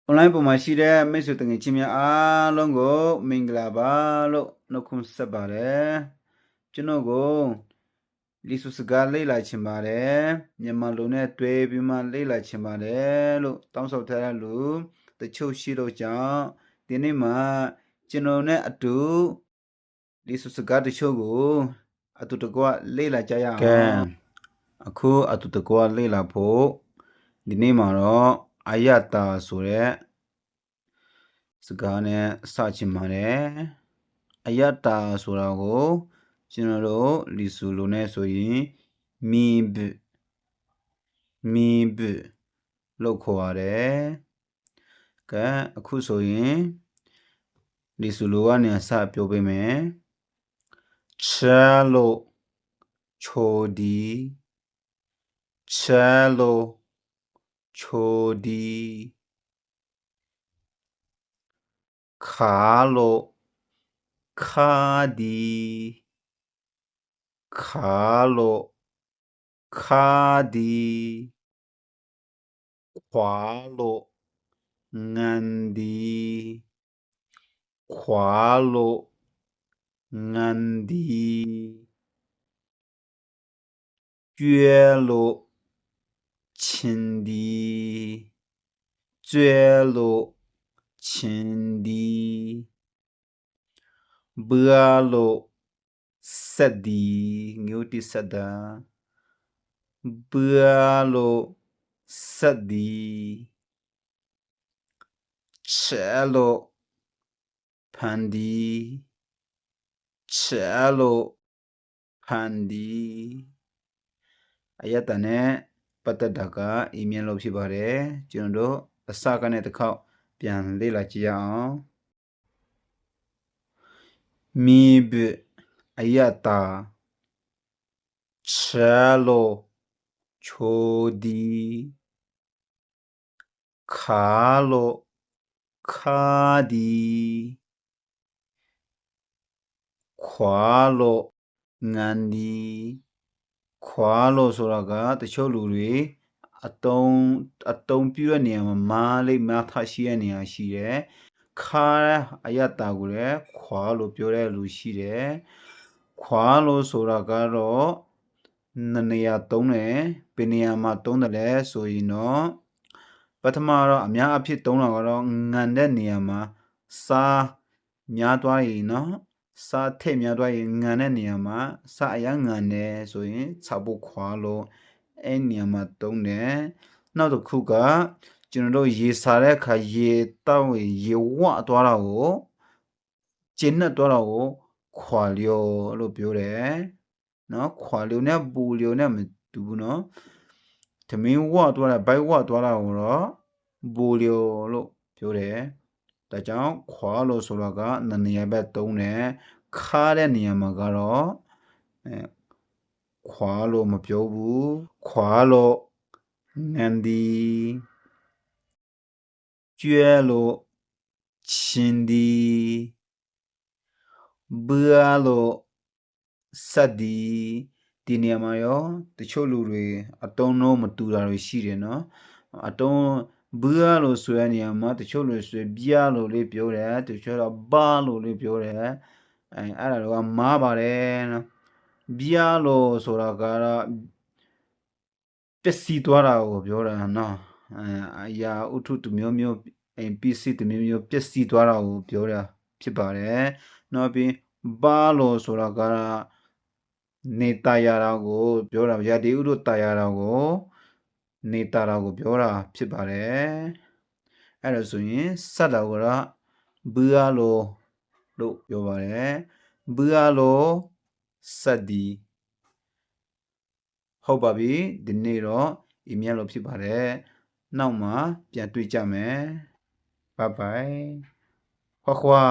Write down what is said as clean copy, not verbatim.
online ပေါ်မှာရှိတဲ့မိတ်ဆွေတငယ်ချင်းများအားလုံးကိုမင်္ဂလာပါလို့နှုတ်ခွန်းဆက်ပါတယ်ကျွန်တော်ကိုလီစုစကားလေ့လာချင်ပါတယ်မြန်မာလူနဲ့တွေ့ပြီးမှလေ့လာချင်ပါတယ်လို့တောင်းဆိုထားတဲ့လူတချို့ရှိတော့ကြောင့်ဒီနေ့မှာကျွန်တော်နဲ့အတူလီစုစကားတချို့ကိုအတူတကွလေ့လာကြရအောင်အခုအတူတကွလေ့လာဖို့ဒီနေ့မှာတော့အယတာဆိုတဲ့စကားနဲ့စချင်ပါတယ်အယတာဆိုတာကိုကျွန်တော်တို့လီဆူလိုနဲ့ဆိုရင်မီဘလို့ခေါ်ရတယ်ကဲအခုဆိုရင်လီဆူလိုကနေစပြောပေးမယ်ချဲလို့ချိုဒီချဲလို့ချိုဒီခါလို့ခါဒီခါလို့ခါဒီခွာလို့ငန်ဒီခွာလို့ငန်ဒီကျွဲလို့ချင်းဒီကျွဲလို့ချင်းဒီဘွာလို့ဆက်ဒီမျိုးတိဆက်တာဘွာလို့ဆက်ဒီချဲလို့ဖန်ဒီချဲလို့ဖန်ဒီအယတနဲ့ပတ်သက်တာကအီးမြန်းလို့ဖြစ်ပါတယ်ကျွန်တော်တို့အစကနေတစ်ခေါက်ပြန်လေ့လာကြည့်ရအောင်မီဘအယတာချဲလို့ချိုဒီခါလို့ခါဒီခွာလို့ငန်ဒီခွာလို့ဆိုတာကတချို့လူတွေအတုံးပြည့်တဲ့နေရာမှာမားလေးမားထားရှိတဲ့နေရာရှိတယ်ခါအယတာကိုလည်းခွာလို့ပြောတဲ့လူရှိတယ်ခွာလို့ဆိုတာကတော့နေရာသုံးတယ်ဘယ်နေရာမှာသုံးတယ်လဲဆိုရင်တော့ပထမတော့အများအဖြစ်သုံးတာကတော့ငန်တဲ့နေရာမှာစားများသွားရင်နော်စားထည့်များသွားရင်ငန်တဲ့နေရာမှာစားအရငန်တယ်ဆိုရင်စာဖို့ခွာလို့အဲ့နေရာမှာသုံးတယ်နောက်တစ်ခုကကျွန်တော်တို့ရေစားတဲ့အခါရေတောက်ရေဝသွားတာကိုကျင်းနဲ့သွားတာကိုခွာလျော်လို့ပြောတယ်နော်ခွာလျော်နဲ့ပူလျော်နဲ့မတူဘူးနော်သမင်းဝသွားတာဘိုက်ဝသွားတာကိုတော့ပူလျော်လို့ပြောတယ်ဒါကြောင့်ခွာလို့ဆိုတာကနေရာပဲသုံးတယ်ခါတဲ့နေရာမှာကတော့ခွာလို့မပြောဘူးခွာလို့ငန်ဒီကျွဲလို့ချင်းဒီဘွာလို့ဆက်ဒီဒီနေရာမှာရောတချို့လူတွေအတုံးတော့မတူတာတွေရှိတယ်နော်အတုံးဘွာလို့ဆိုတဲ့နေရာမှာတချို့လူဆိုပြာလို့လေးပြောတယ်တချို့တော့ဘာလို့လေးပြောတယ်အဲ့ဒါတော့မားပါတယ်နော်ပြာလို့ဆိုတာကတော့ပျက်စီးသွားတာကိုပြောတာနော်အရာဥထုတမျိုးမျိုးပစ္စည်းတမျိုးမျိုးပျက်စီးသွားတာကိုပြောတာဖြစ်ပါတယ်နောက်ပြီးဘာလို့ဆိုတာကနေတာရတာကိုပြောတာရာဒီဥထုတာရတာကိုနေတာတာကိုပြောတာဖြစ်ပါတယ်အဲ့ဒါဆိုရင်စက်တာကဘူယာလို့ပြောပါတယ်ဘူယာလို့စက်ဒီဟုတ်ပါပြီဒီနေ့တော့အီးမြန်းလို့ဖြစ်ပါတယ်နောက်မှပြန်တွေ့ကြမယ်ဘိုင်ဘိုင်ခွာ